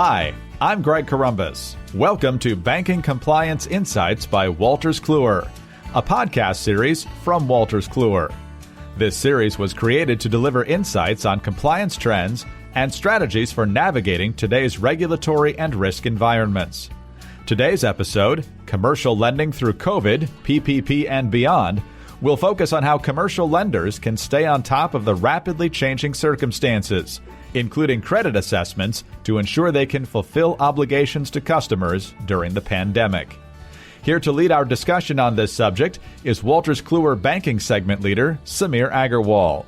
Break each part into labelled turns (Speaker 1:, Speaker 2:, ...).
Speaker 1: Hi, I'm Greg Corombos. Welcome to Banking Compliance Insights by Wolters Kluwer, a podcast series from Wolters Kluwer. This series was created to deliver insights on compliance trends and strategies for navigating today's regulatory and risk environments. Today's episode, Commercial Lending Through COVID, PPP and Beyond, will focus on how commercial lenders can stay on top of the rapidly changing circumstances, including credit assessments to ensure they can fulfill obligations to customers during the pandemic. Here to lead our discussion on this subject is Wolters Kluwer Banking Segment Leader, Samir Agarwal.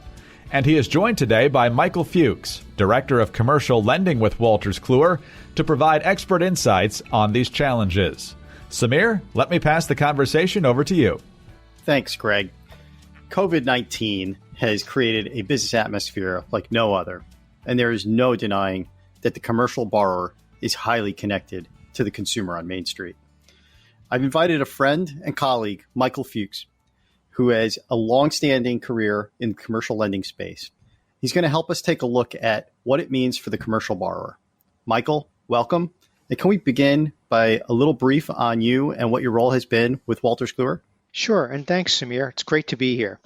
Speaker 1: And he is joined today by Michael Fuchs, Director of Commercial Lending with Wolters Kluwer, to provide expert insights on these challenges. Samir, let me pass the conversation over to you.
Speaker 2: Thanks, Greg. COVID-19 has created a business atmosphere like no other, and there is no denying that the commercial borrower is highly connected to the consumer on Main Street. I've invited a friend and colleague, Michael Fuchs, who has a long-standing career in the commercial lending space. He's going to help us take a look at what it means for the commercial borrower. Michael, welcome. And can we begin by a little brief on you and what your role has been with Wolters Kluwer?
Speaker 3: Sure, and thanks, Samir. It's great to be here.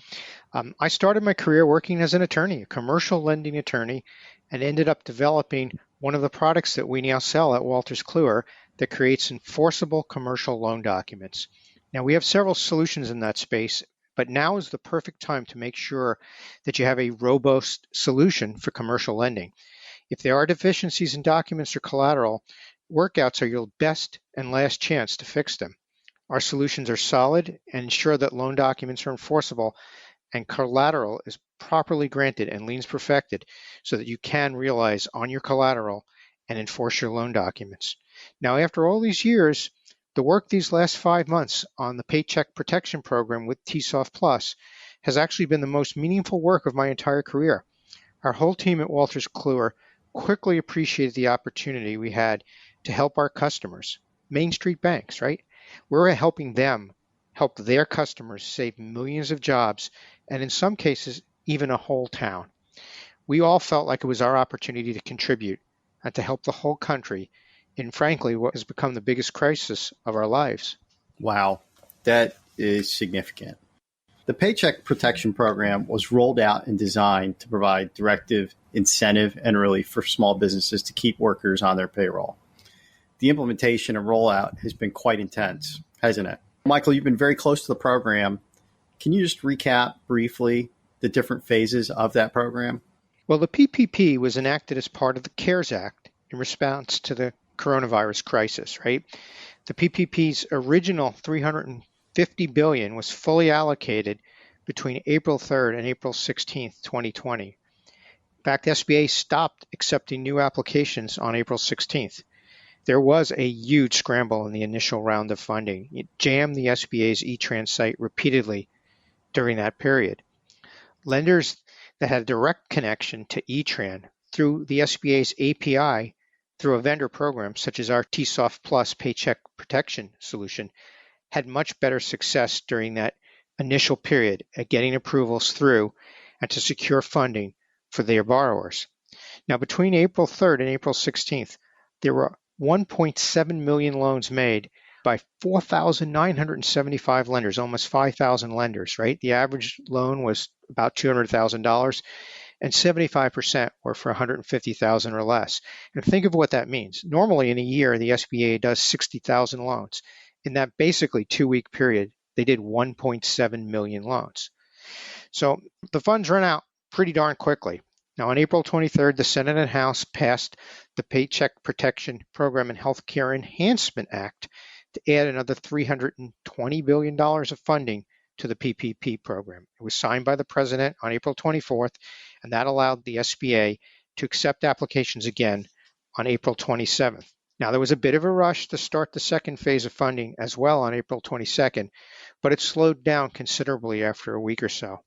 Speaker 3: I started my career working as an attorney, a commercial lending attorney, and ended up developing one of the products that we now sell at Wolters Kluwer that creates enforceable commercial loan documents. Now, we have several solutions in that space, but now is the perfect time to make sure that you have a robust solution for commercial lending. If there are deficiencies in documents or collateral, workouts are your best and last chance to fix them. Our solutions are solid and ensure that loan documents are enforceable and collateral is properly granted and liens perfected so that you can realize on your collateral and enforce your loan documents. Now, after all these years, the work these last 5 months on the Paycheck Protection Program with TSOF Plus has actually been the most meaningful work of my entire career. Our whole team at Wolters Kluwer quickly appreciated the opportunity we had to help our customers, Main Street banks, right? We're helping them help their customers save millions of jobs and in some cases, even a whole town. We all felt like it was our opportunity to contribute and to help the whole country in, frankly, what has become the biggest crisis of our lives.
Speaker 2: Wow, that is significant. The Paycheck Protection Program was rolled out and designed to provide directive, incentive, and relief for small businesses to keep workers on their payroll. The implementation and rollout has been quite intense, hasn't it? Michael, you've been very close to the program. Can you just recap briefly the different phases of that program?
Speaker 3: Well, the PPP was enacted as part of the CARES Act in response to the coronavirus crisis, right? The PPP's original $350 billion was fully allocated between April 3rd and April 16th, 2020. In fact, the SBA stopped accepting new applications on April 16th. There was a huge scramble in the initial round of funding. It jammed the SBA's eTrans site repeatedly during that period. Lenders that had a direct connection to eTran through the SBA's API through a vendor program such as our TSOF Plus Paycheck Protection solution had much better success during that initial period at getting approvals through and to secure funding for their borrowers. Now, between April 3rd and April 16th, there were 1.7 million loans made by 4,975 lenders, almost 5,000 lenders, right? The average loan was about $200,000 and 75% were for $150,000 or less. And think of what that means. Normally in a year, the SBA does 60,000 loans. In that basically 2-week period, they did 1.7 million loans. So the funds run out pretty darn quickly. Now, on April 23rd, the Senate and House passed the Paycheck Protection Program and Healthcare Enhancement Act to add another $320 billion of funding to the PPP program. It was signed by the President on April 24th, and that allowed the SBA to accept applications again on April 27th. Now, there was a bit of a rush to start the second phase of funding as well on April 22nd, but it slowed down considerably after a week or so.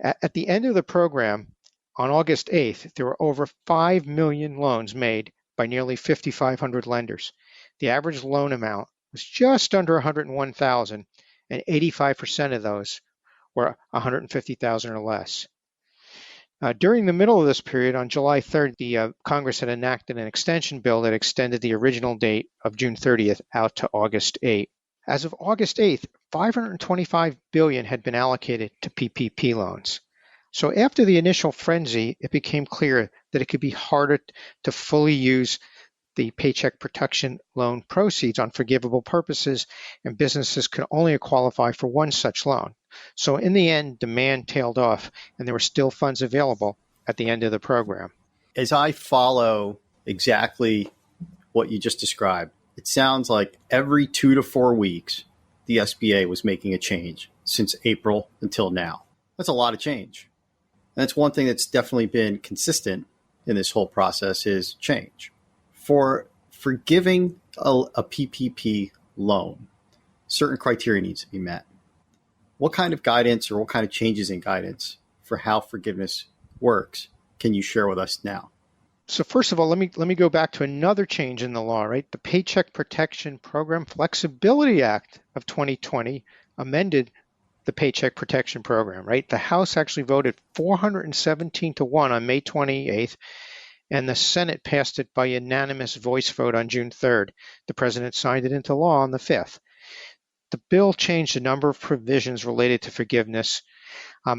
Speaker 3: At the end of the program, on August 8th, there were over 5 million loans made by nearly 5,500 lenders. The average loan amount was just under $101,000, and 85% of those were $150,000 or less. During the middle of this period, on July 3rd, the Congress had enacted an extension bill that extended the original date of June 30th out to August 8th. As of August 8th, $525 billion had been allocated to PPP loans. So after the initial frenzy, it became clear that it could be harder to fully use the Paycheck Protection loan proceeds on forgivable purposes, and businesses could only qualify for one such loan. So in the end, demand tailed off, and there were still funds available at the end of the program.
Speaker 2: As I follow exactly what you just described, it sounds like every 2 to 4 weeks, the SBA was making a change since April until now. That's a lot of change. And that's one thing that's definitely been consistent in this whole process is change. For giving a PPP loan, certain criteria needs to be met. What kind of guidance or what kind of changes in guidance for how forgiveness works can you share with us now?
Speaker 3: So first of all, let me go back to another change in the law, right? The Paycheck Protection Program Flexibility Act of 2020 amended the Paycheck Protection Program, right? The House actually voted 417 to 1 on May 28th, and the Senate passed it by unanimous voice vote on June 3rd. The president signed it into law on the 5th. The bill changed a number of provisions related to forgiveness.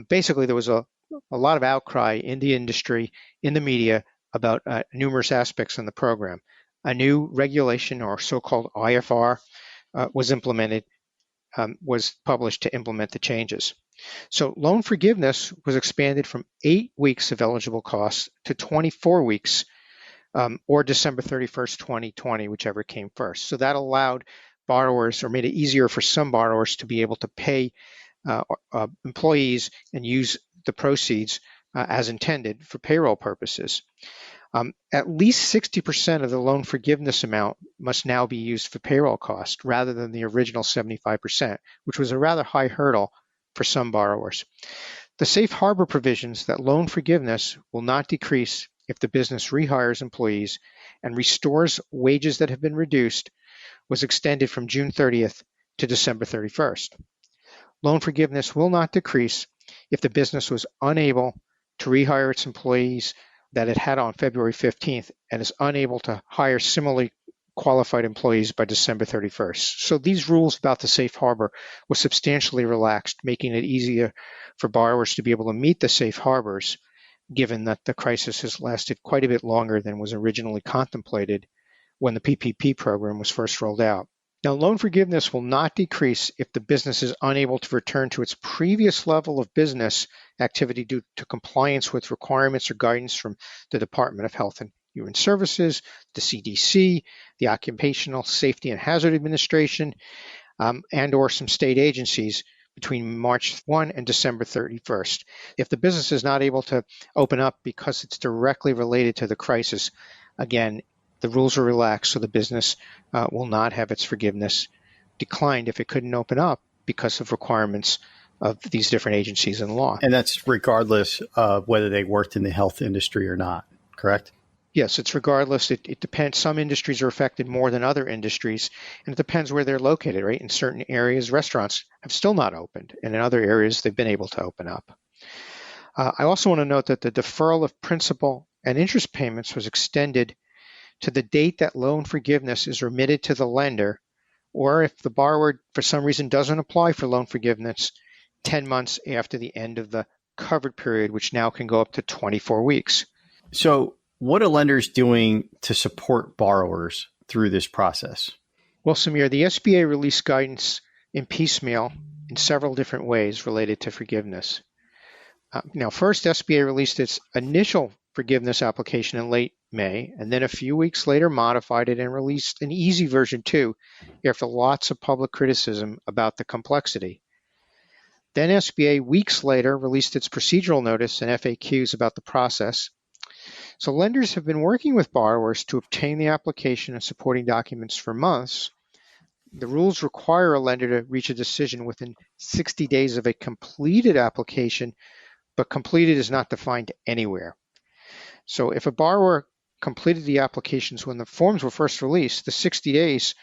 Speaker 3: Basically, there was a lot of outcry in the industry, in the media, about numerous aspects in the program. A new regulation, or so-called IFR, was published to implement the changes. So loan forgiveness was expanded from 8 weeks of eligible costs to 24 weeks or December 31st, 2020, whichever came first. So that allowed borrowers, or made it easier for some borrowers, to be able to pay employees and use the proceeds as intended for payroll purposes. At least 60% of the loan forgiveness amount must now be used for payroll costs rather than the original 75%, which was a rather high hurdle for some borrowers. The safe harbor provisions that loan forgiveness will not decrease if the business rehires employees and restores wages that have been reduced was extended from June 30th to December 31st. Loan forgiveness will not decrease if the business was unable to rehire its employees that it had on February 15th and is unable to hire similarly qualified employees by December 31st. So these rules about the safe harbor were substantially relaxed, making it easier for borrowers to be able to meet the safe harbors, given that the crisis has lasted quite a bit longer than was originally contemplated when the PPP program was first rolled out. Now, loan forgiveness will not decrease if the business is unable to return to its previous level of business activity due to compliance with requirements or guidance from the Department of Health and Human Services, the CDC, the Occupational Safety and Hazard Administration, and or some state agencies between March 1 and December 31st. If the business is not able to open up because it's directly related to the crisis, again, the rules are relaxed, so the business will not have its forgiveness declined if it couldn't open up because of requirements of these different agencies and law.
Speaker 2: And that's regardless of whether they worked in the health industry or not, correct?
Speaker 3: Yes, it's regardless. It depends. Some industries are affected more than other industries, and it depends where they're located, right? In certain areas, restaurants have still not opened, and in other areas, they've been able to open up. I also want to note that the deferral of principal and interest payments was extended to the date that loan forgiveness is remitted to the lender, or if the borrower for some reason doesn't apply for loan forgiveness, 10 months after the end of the covered period, which now can go up to 24 weeks.
Speaker 2: So what are lenders doing to support borrowers through this process?
Speaker 3: Well, Samir, the SBA released guidance in piecemeal in several different ways related to forgiveness. Now, first, SBA released its initial forgiveness application in late May, and then a few weeks later modified it and released an easy version 2 after lots of public criticism about the complexity. Then SBA weeks later released its procedural notice and FAQs about the process. So lenders have been working with borrowers to obtain the application and supporting documents for months. The rules require a lender to reach a decision within 60 days of a completed application, but completed is not defined anywhere. So if a borrower completed the applications when the forms were first released, the 60 days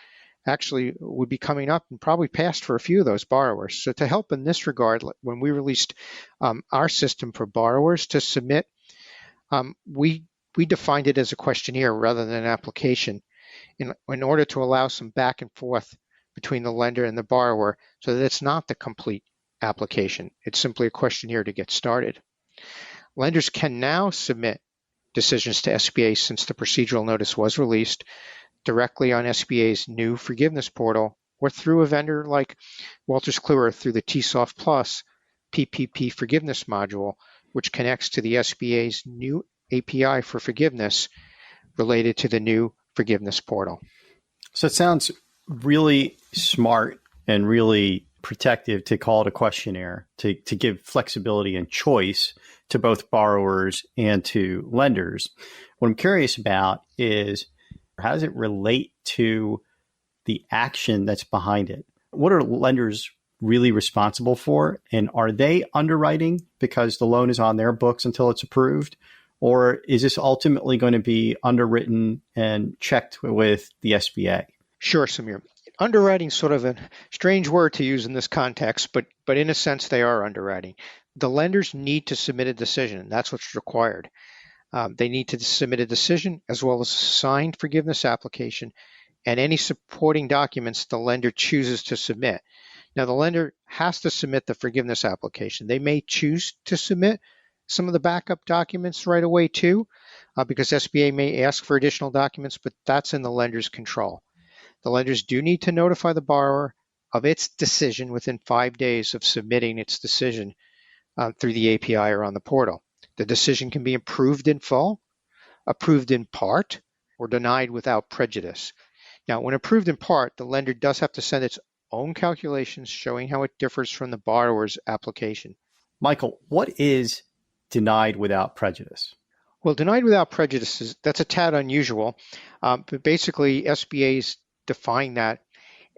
Speaker 3: actually would be coming up and probably passed for a few of those borrowers. So to help in this regard, when we released our system for borrowers to submit We defined it as a questionnaire rather than an application in order to allow some back and forth between the lender and the borrower so that it's not the complete application. It's simply a questionnaire to get started. Lenders can now submit decisions to SBA since the procedural notice was released directly on SBA's new forgiveness portal or through a vendor like Wolters Kluwer through the TSoft Plus PPP forgiveness module, which connects to the SBA's new API for forgiveness related to the new forgiveness portal.
Speaker 2: So it sounds really smart and really protective to call it a questionnaire, to give flexibility and choice to both borrowers and to lenders. What I'm curious about is how does it relate to the action that's behind it? What are lenders really responsible for? And are they underwriting because the loan is on their books until it's approved? Or is this ultimately going to be underwritten and checked with the SBA?
Speaker 3: Sure, Samir. Underwriting is sort of a strange word to use in this context, but in a sense, they are underwriting. The lenders need to submit a decision, and that's what's required. They need to submit a decision as well as a signed forgiveness application and any supporting documents the lender chooses to submit. Now, the lender has to submit the forgiveness application. They may choose to submit some of the backup documents right away too, because SBA may ask for additional documents, but that's in the lender's control. The lenders do need to notify the borrower of its decision within 5 days of submitting its decision through the API or on the portal. The decision can be approved in full, approved in part, or denied without prejudice. Now, when approved in part, the lender does have to send its own calculations showing how it differs from the borrower's application.
Speaker 2: Michael, what is denied without prejudice?
Speaker 3: Well, denied without prejudice, that's a tad unusual, but basically SBA's define that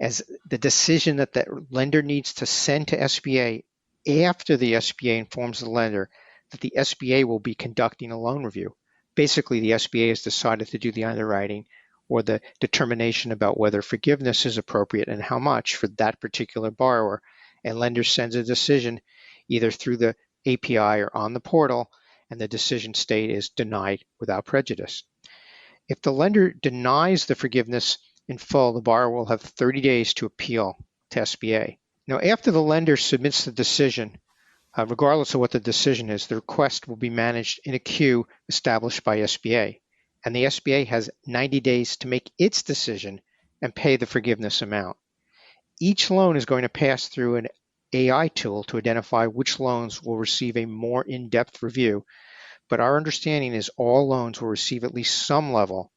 Speaker 3: as the decision that the lender needs to send to SBA after the SBA informs the lender that the SBA will be conducting a loan review. Basically, the SBA has decided to do the underwriting or the determination about whether forgiveness is appropriate and how much for that particular borrower, and lender sends a decision either through the API or on the portal, and the decision state is denied without prejudice. If the lender denies the forgiveness in full, the borrower will have 30 days to appeal to SBA. Now, after the lender submits the decision, regardless of what the decision is, the request will be managed in a queue established by SBA, and the SBA has 90 days to make its decision and pay the forgiveness amount. Each loan is going to pass through an AI tool to identify which loans will receive a more in-depth review, but our understanding is all loans will receive at least some level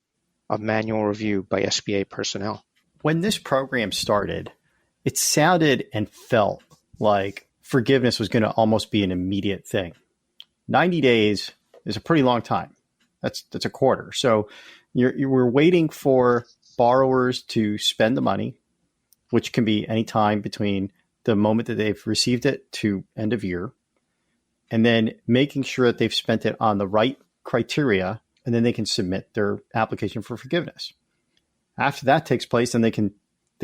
Speaker 3: of manual review by SBA personnel.
Speaker 2: When this program started, it sounded and felt like forgiveness was going to almost be an immediate thing. 90 days is a pretty long time. That's a quarter. So you were waiting for borrowers to spend the money, which can be any time between the moment that they've received it to end of year, and then making sure that they've spent it on the right criteria, and then they can submit their application for forgiveness. After that takes place, then they're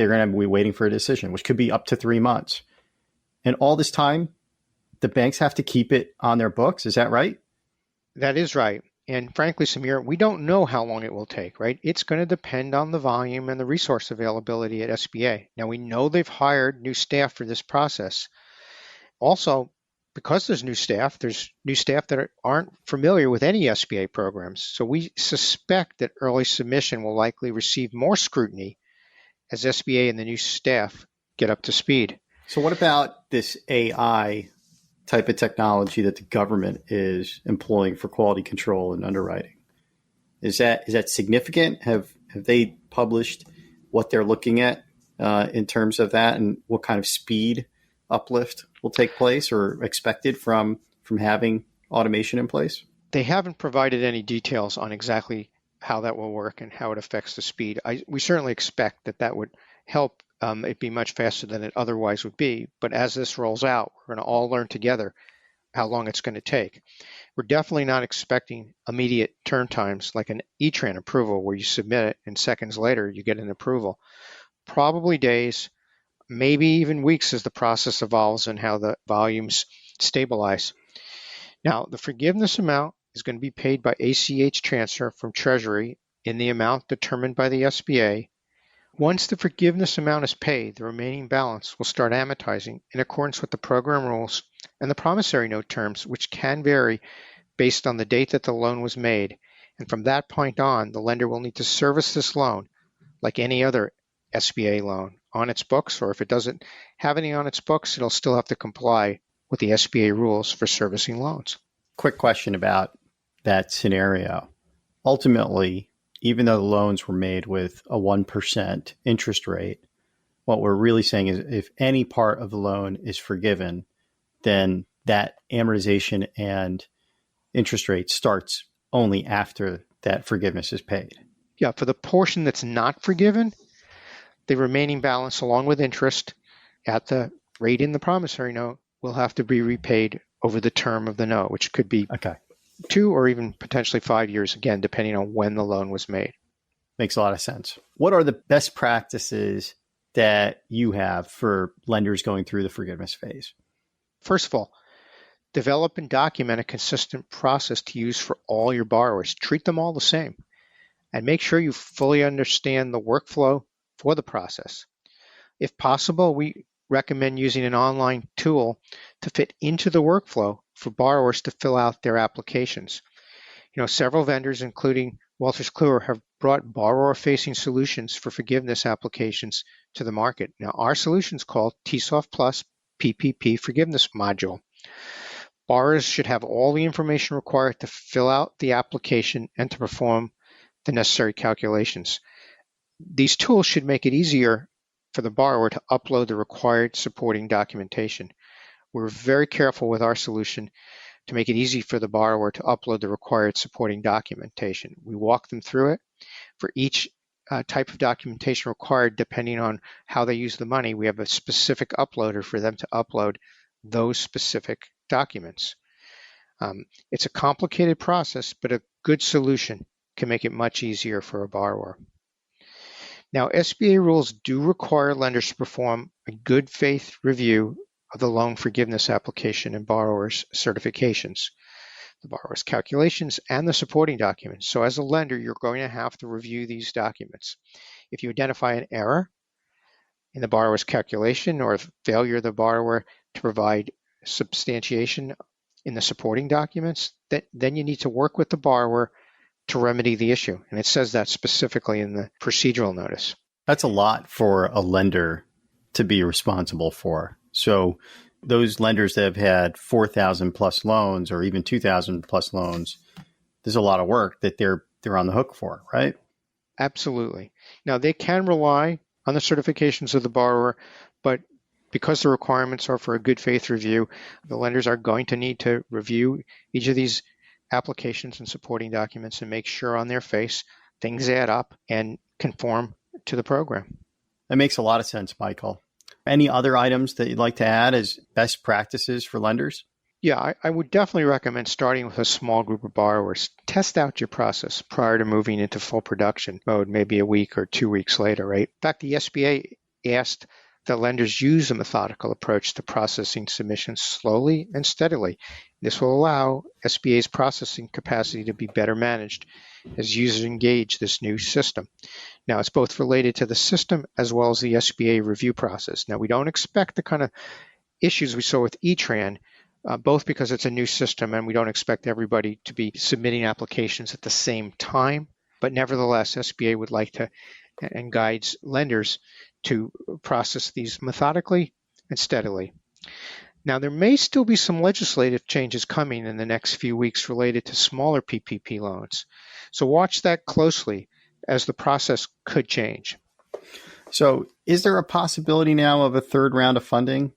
Speaker 2: going to be waiting for a decision, which could be up to 3 months. And all this time, the banks have to keep it on their books. Is that right?
Speaker 3: That is right. And frankly, Samir, we don't know how long it will take, right? It's going to depend on the volume and the resource availability at SBA. Now, we know they've hired new staff for this process. Also, because there's new staff that aren't familiar with any SBA programs. So we suspect that early submission will likely receive more scrutiny as SBA and the new staff get up to speed.
Speaker 2: So what about this AI type of technology that the government is employing for quality control and underwriting? Is that significant? Have they published what they're looking at in terms of that, and what kind of speed uplift will take place or expected from having automation in place?
Speaker 3: They haven't provided any details on exactly how that will work and how it affects the speed. We certainly expect that would help it be much faster than it otherwise would be. But as this rolls out, we're going to all learn together how long it's going to take. We're definitely not expecting immediate turn times like an E-Tran approval where you submit it and seconds later you get an approval. Probably days, maybe even weeks as the process evolves and how the volumes stabilize. Now, the forgiveness amount is going to be paid by ACH transfer from Treasury in the amount determined by the SBA. Once the forgiveness amount is paid, the remaining balance will start amortizing in accordance with the program rules and the promissory note terms, which can vary based on the date that the loan was made. And from that point on, the lender will need to service this loan like any other SBA loan on its books, or if it doesn't have any on its books, it'll still have to comply with the SBA rules for servicing loans.
Speaker 2: Quick question about that scenario. Ultimately, even though the loans were made with a 1% interest rate, what we're really saying is if any part of the loan is forgiven, then that amortization and interest rate starts only after that forgiveness is paid.
Speaker 3: Yeah, for the portion that's not forgiven, the remaining balance along with interest at the rate in the promissory note will have to be repaid over the term of the note, which could be 2 or even potentially 5 years, again, depending on when the loan was made.
Speaker 2: Makes a lot of sense. What are the best practices that you have for lenders going through the forgiveness phase?
Speaker 3: First of all, develop and document a consistent process to use for all your borrowers. Treat them all the same. And make sure you fully understand the workflow for the process. If possible, we recommend using an online tool to fit into the workflow for borrowers to fill out their applications. Several vendors, including Wolters Kluwer, have brought borrower-facing solutions for forgiveness applications to the market. Now, our solution is called TSOF Plus PPP Forgiveness Module. Borrowers should have all the information required to fill out the application and to perform the necessary calculations. These tools should make it easier for the borrower to upload the required supporting documentation. We're very careful with our solution to make it easy for the borrower to upload the required supporting documentation. We walk them through it. For each type of documentation required, depending on how they use the money, we have a specific uploader for them to upload those specific documents. It's a complicated process, but a good solution can make it much easier for a borrower. Now, SBA rules do require lenders to perform a good faith review of the loan forgiveness application and borrower's certifications, the borrower's calculations, and the supporting documents. So as a lender, you're going to have to review these documents. If you identify an error in the borrower's calculation or a failure of the borrower to provide substantiation in the supporting documents, then you need to work with the borrower to remedy the issue. And it says that specifically in the procedural notice.
Speaker 2: That's a lot for a lender to be responsible for. So those lenders that have had 4,000 plus loans or even 2,000 plus loans, there's a lot of work that they're on the hook for, right?
Speaker 3: Absolutely. Now, they can rely on the certifications of the borrower, but because the requirements are for a good faith review, the lenders are going to need to review each of these applications and supporting documents and make sure on their face things add up and conform to the program.
Speaker 2: That makes a lot of sense, Michael. Any other items that you'd like to add as best practices for lenders?
Speaker 3: Yeah, I would definitely recommend starting with a small group of borrowers. Test out your process prior to moving into full production mode, maybe a week or 2 weeks later, right? In fact, the SBA asked that lenders use a methodical approach to processing submissions slowly and steadily. This will allow SBA's processing capacity to be better managed as users engage this new system. Now, it's both related to the system as well as the SBA review process. Now, we don't expect the kind of issues we saw with E-Tran, both because it's a new system and we don't expect everybody to be submitting applications at the same time. But nevertheless, SBA would like to and guides lenders to process these methodically and steadily. Now, there may still be some legislative changes coming in the next few weeks related to smaller PPP loans. So watch that closely as the process could change.
Speaker 2: So is there a possibility now of a third round of funding?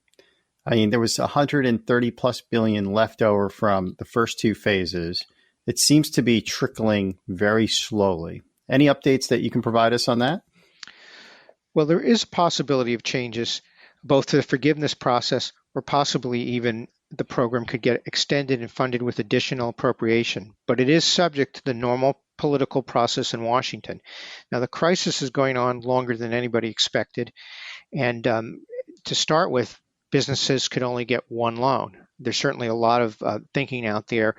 Speaker 2: I mean, there was 130 plus billion left over from the first two phases. It seems to be trickling very slowly. Any updates that you can provide us on that?
Speaker 3: Well, there is a possibility of changes both to the forgiveness process or possibly even the program could get extended and funded with additional appropriation, but it is subject to the normal political process in Washington. Now, the crisis is going on longer than anybody expected, and to start with, businesses could only get one loan. There's certainly a lot of thinking out there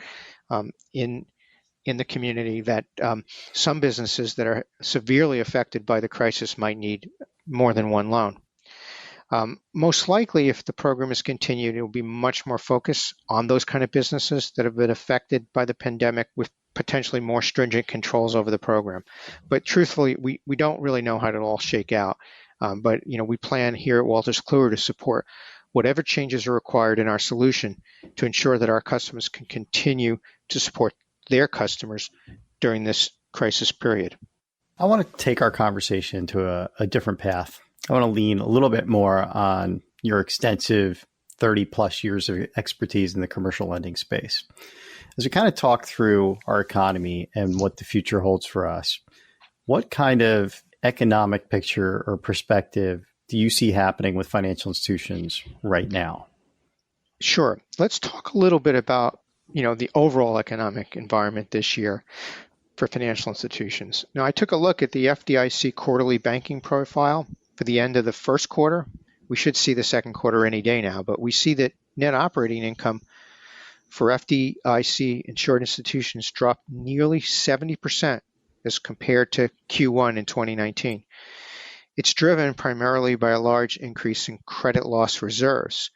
Speaker 3: in the community that some businesses that are severely affected by the crisis might need more than one loan. Most likely, if the program is continued, it will be much more focused on those kind of businesses that have been affected by the pandemic with potentially more stringent controls over the program. But truthfully, we don't really know how it'll all shake out. But we plan here at Wolters Kluwer to support whatever changes are required in our solution to ensure that our customers can continue to support their customers during this crisis period.
Speaker 2: I want to take our conversation to a different path. I want to lean a little bit more on your extensive 30 plus years of expertise in the commercial lending space. As we kind of talk through our economy and what the future holds for us, what kind of economic picture or perspective do you see happening with financial institutions right now?
Speaker 3: Sure. Let's talk a little bit about, the overall economic environment this year for financial institutions. Now, I took a look at the FDIC quarterly banking profile for the end of the first quarter. We should see the second quarter any day now, but we see that net operating income for FDIC insured institutions dropped nearly 70% as compared to Q1 in 2019. It's driven primarily by a large increase in credit loss reserves.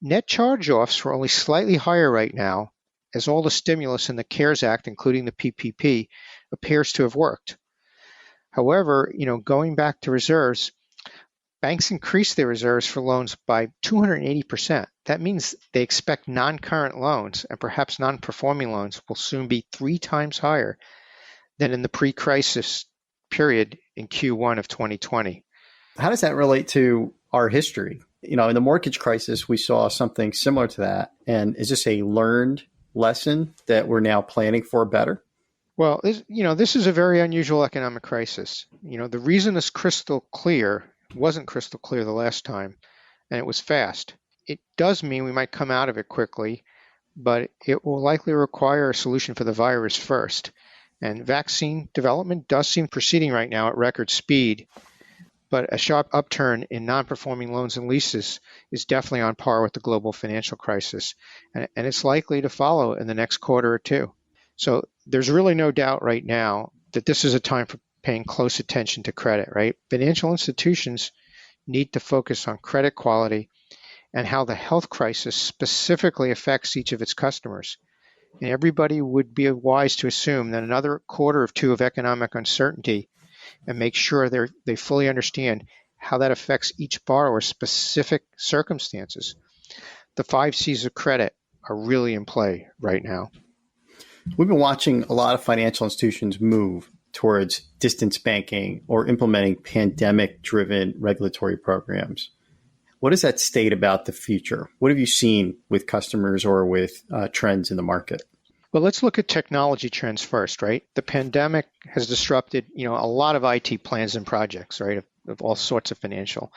Speaker 3: Net charge-offs are only slightly higher right now, as all the stimulus in the CARES Act, including the PPP, appears to have worked. However, going back to reserves, banks increased their reserves for loans by 280%. That means they expect non-current loans and perhaps non-performing loans will soon be 3 times higher than in the pre-crisis period in Q1 of 2020.
Speaker 2: How does that relate to our history? In the mortgage crisis, we saw something similar to that. And is this a learned lesson that we're now planning for better?
Speaker 3: Well, this is a very unusual economic crisis. The reason it's crystal clear wasn't crystal clear the last time, and it was fast. It does mean we might come out of it quickly, but it will likely require a solution for the virus first. And vaccine development does seem proceeding right now at record speed, but a sharp upturn in non-performing loans and leases is definitely on par with the global financial crisis, and it's likely to follow in the next quarter or two. So there's really no doubt right now that this is a time for paying close attention to credit, right? Financial institutions need to focus on credit quality and how the health crisis specifically affects each of its customers. And everybody would be wise to assume that another quarter or two of economic uncertainty and make sure they fully understand how that affects each borrower's specific circumstances. The 5 C's of credit are really in play right now.
Speaker 2: We've been watching a lot of financial institutions move towards distance banking or implementing pandemic-driven regulatory programs. What does that state about the future? What have you seen with customers or with trends in the market?
Speaker 3: Well, let's look at technology trends first, right? The pandemic has disrupted, a lot of IT plans and projects, right, of all sorts of financial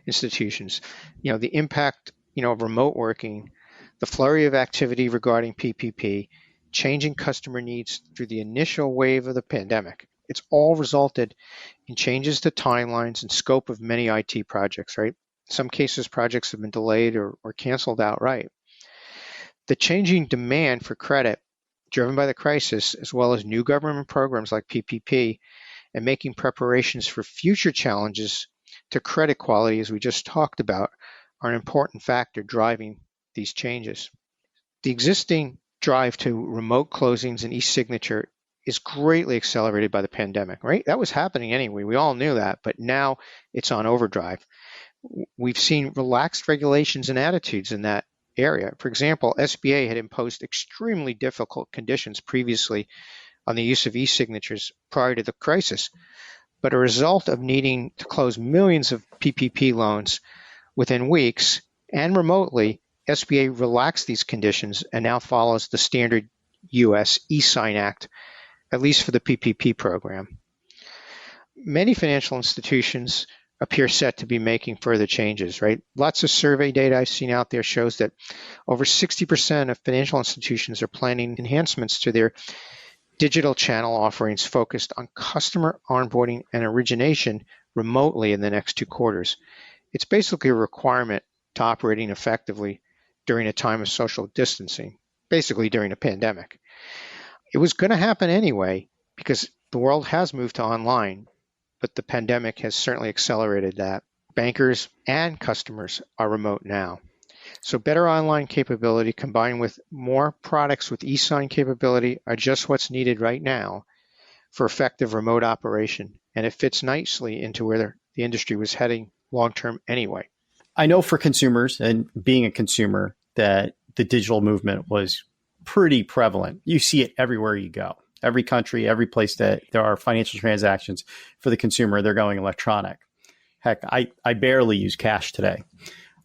Speaker 3: institutions. The impact, of remote working, the flurry of activity regarding PPP, changing customer needs through the initial wave of the pandemic. It's all resulted in changes to timelines and scope of many IT projects, right? In some cases, projects have been delayed or canceled outright. The changing demand for credit driven by the crisis, as well as new government programs like PPP, and making preparations for future challenges to credit quality, as we just talked about, are an important factor driving these changes. The existing drive to remote closings and e-signature is greatly accelerated by the pandemic, right? That was happening anyway. We all knew that, but now it's on overdrive. We've seen relaxed regulations and attitudes in that area. For example, SBA had imposed extremely difficult conditions previously on the use of e-signatures prior to the crisis, but a result of needing to close millions of PPP loans within weeks and remotely, SBA relaxed these conditions and now follows the standard U.S. e-sign act, at least for the PPP program. Many financial institutions appear set to be making further changes, right? Lots of survey data I've seen out there shows that over 60% of financial institutions are planning enhancements to their digital channel offerings focused on customer onboarding and origination remotely in the next 2 quarters. It's basically a requirement to operating effectively during a time of social distancing, basically during a pandemic. It was going to happen anyway because the world has moved to online, but the pandemic has certainly accelerated that. Bankers and customers are remote now. So better online capability combined with more products with e-sign capability are just what's needed right now for effective remote operation. And it fits nicely into where the industry was heading long-term anyway.
Speaker 2: I know for consumers and being a consumer that the digital movement was pretty prevalent. You see it everywhere you go. Every country, every place that there are financial transactions for the consumer, they're going electronic. Heck, I barely use cash today.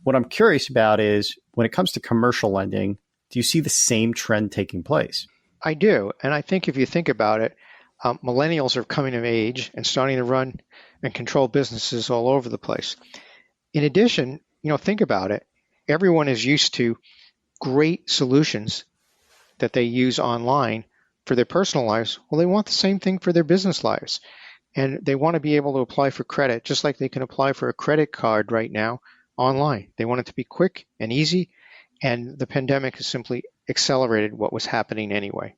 Speaker 2: What I'm curious about is when it comes to commercial lending, do you see the same trend taking place?
Speaker 3: I do. And I think if you think about it, millennials are coming of age and starting to run and control businesses all over the place. In addition, think about it. Everyone is used to great solutions that they use online for their personal lives. Well, they want the same thing for their business lives. And they want to be able to apply for credit just like they can apply for a credit card right now online. They want it to be quick and easy. And the pandemic has simply accelerated what was happening anyway.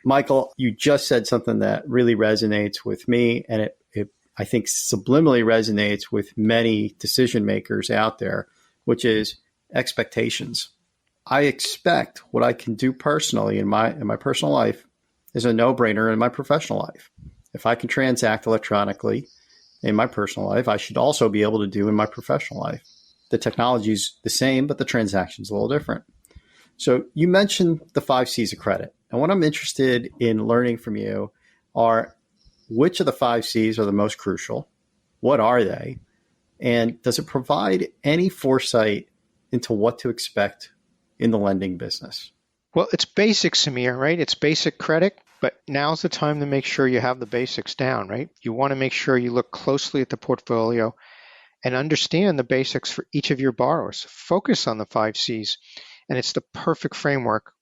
Speaker 2: Michael, you just said something that really resonates with me, and it I think subliminally resonates with many decision makers out there, which is expectations. I expect what I can do personally in my personal life is a no-brainer in my professional life. If I can transact electronically in my personal life, I should also be able to do in my professional life. The technology is the same, but the transaction's a little different. So you mentioned the 5 C's of credit. And what I'm interested in learning from you are which of the 5 C's are the most crucial? What are they? And does it provide any foresight into what to expect in the lending business?
Speaker 3: Well, it's basic, Samir, right? It's basic credit, but now's the time to make sure you have the basics down, right? You want to make sure you look closely at the portfolio and understand the basics for each of your borrowers. Focus on the 5 C's, and it's the perfect framework.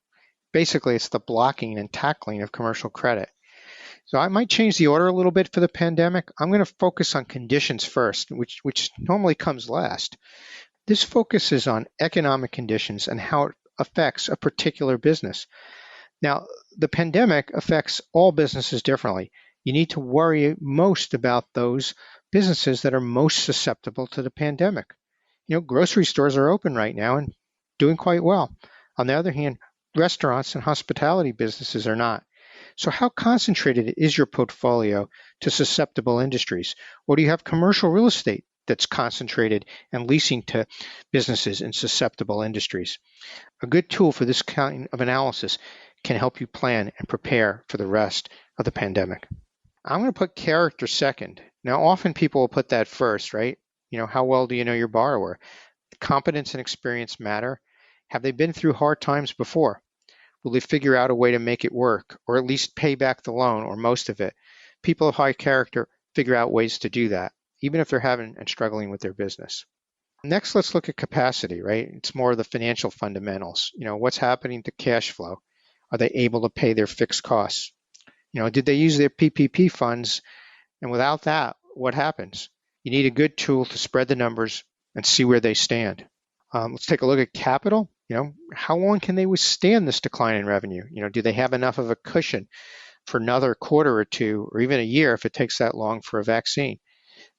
Speaker 3: Basically, it's the blocking and tackling of commercial credit. So I might change the order a little bit for the pandemic. I'm going to focus on conditions first, which normally comes last. This focuses on economic conditions and how it affects a particular business. Now, the pandemic affects all businesses differently. You need to worry most about those businesses that are most susceptible to the pandemic. Grocery stores are open right now and doing quite well. On the other hand, restaurants and hospitality businesses are not. So how concentrated is your portfolio to susceptible industries? Or do you have commercial real estate that's concentrated and leasing to businesses in susceptible industries? A good tool for this kind of analysis can help you plan and prepare for the rest of the pandemic. I'm going to put character second. Now, often people will put that first, right? How well do you know your borrower? Competence and experience matter. Have they been through hard times before? Will they figure out a way to make it work, or at least pay back the loan or most of it? People of high character figure out ways to do that, even if they're having and struggling with their business. Next, let's look at capacity, right? It's more of the financial fundamentals. What's happening to cash flow? Are they able to pay their fixed costs? Did they use their PPP funds? And without that, what happens? You need a good tool to spread the numbers and see where they stand. Let's take a look at capital. How long can they withstand this decline in revenue? Do they have enough of a cushion for another quarter or two, or even a year if it takes that long for a vaccine?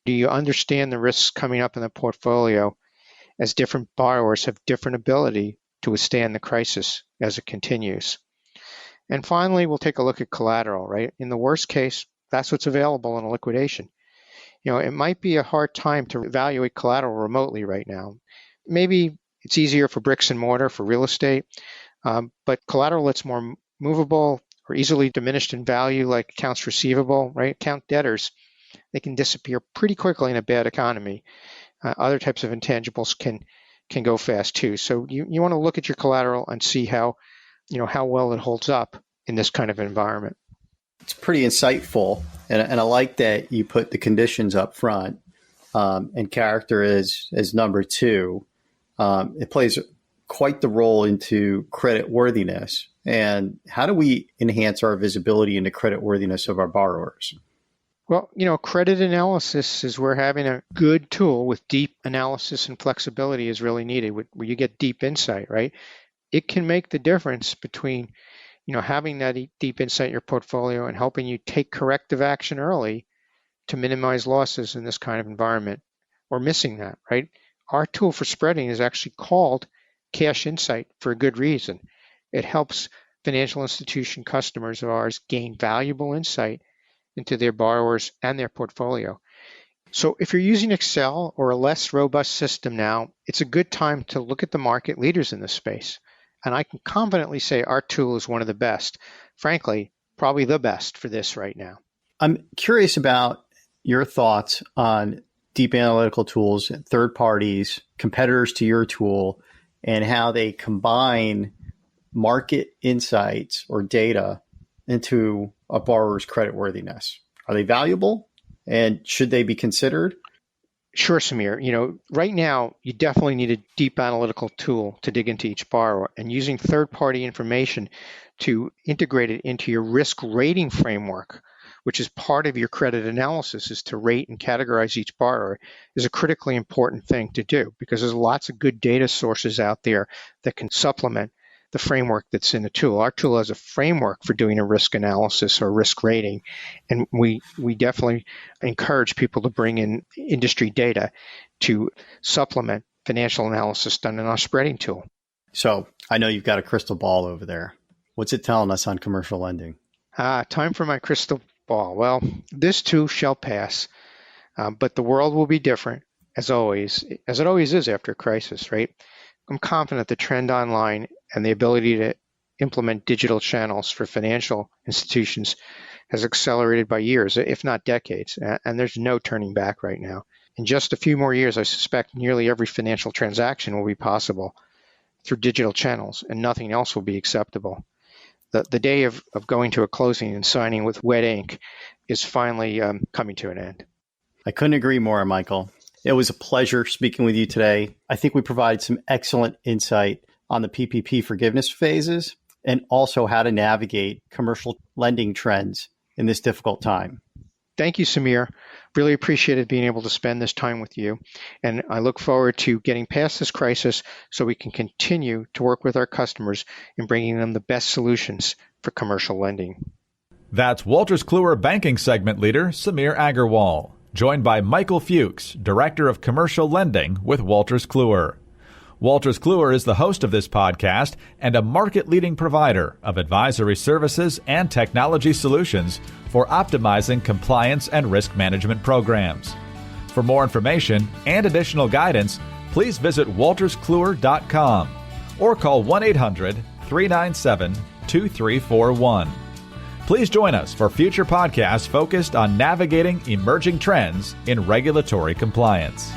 Speaker 3: Do you understand the risks coming up in the portfolio as different borrowers have different ability to withstand the crisis as it continues? And finally, we'll take a look at collateral, right? In the worst case, that's what's available in a liquidation. It might be a hard time to evaluate collateral remotely right now. Maybe it's easier for bricks and mortar, for real estate, but collateral that's more movable or easily diminished in value, like accounts receivable, right? Account debtors, they can disappear pretty quickly in a bad economy. Other types of intangibles can go fast too. So you want to look at your collateral and see how well it holds up in this kind of environment.
Speaker 2: It's pretty insightful, and I like that you put the conditions up front and character as number 2. It plays quite the role into credit worthiness. And how do we enhance our visibility into credit worthiness of our borrowers?
Speaker 3: Well, credit analysis is where having a good tool with deep analysis and flexibility is really needed, where you get deep insight, right? It can make the difference between, having that deep insight in your portfolio and helping you take corrective action early to minimize losses in this kind of environment. We're missing that, right? Our tool for spreading is actually called Cash Insight for a good reason. It helps financial institution customers of ours gain valuable insight into their borrowers and their portfolio. So if you're using Excel or a less robust system now, it's a good time to look at the market leaders in this space. And I can confidently say our tool is one of the best. Frankly, probably the best for this right now.
Speaker 2: I'm curious about your thoughts on deep analytical tools, third parties, competitors to your tool, and how they combine market insights or data into a borrower's creditworthiness. Are they valuable, and should they be considered?
Speaker 3: Sure, Samir. Right now, you definitely need a deep analytical tool to dig into each borrower, and using third-party information to integrate it into your risk rating framework, which is part of your credit analysis, is to rate and categorize each borrower, is a critically important thing to do because there's lots of good data sources out there that can supplement the framework that's in the tool. Our tool has a framework for doing a risk analysis or risk rating, and we definitely encourage people to bring in industry data to supplement financial analysis done in our spreading tool.
Speaker 2: So I know you've got a crystal ball over there. What's it telling us on commercial lending?
Speaker 3: Time for my crystal ball. Well, this too shall pass, but the world will be different as always, as it always is after a crisis, right? I'm confident the trend online and the ability to implement digital channels for financial institutions has accelerated by years, if not decades, and there's no turning back right now. In just a few more years, I suspect nearly every financial transaction will be possible through digital channels, and nothing else will be acceptable. The day of going to a closing and signing with wet ink is finally coming to an end.
Speaker 2: I couldn't agree more, Michael. It was a pleasure speaking with you today. I think we provided some excellent insight on the PPP forgiveness phases and also how to navigate commercial lending trends in this difficult time.
Speaker 3: Thank you, Samir. Really appreciated being able to spend this time with you. And I look forward to getting past this crisis so we can continue to work with our customers in bringing them the best solutions for commercial lending.
Speaker 1: That's Wolters Kluwer Banking Segment Leader Samir Agarwal, joined by Michael Fuchs, Director of Commercial Lending with Wolters Kluwer. Wolters Kluwer is the host of this podcast and a market-leading provider of advisory services and technology solutions for optimizing compliance and risk management programs. For more information and additional guidance, please visit wolterskluwer.com or call 1-800-397-2341. Please join us for future podcasts focused on navigating emerging trends in regulatory compliance.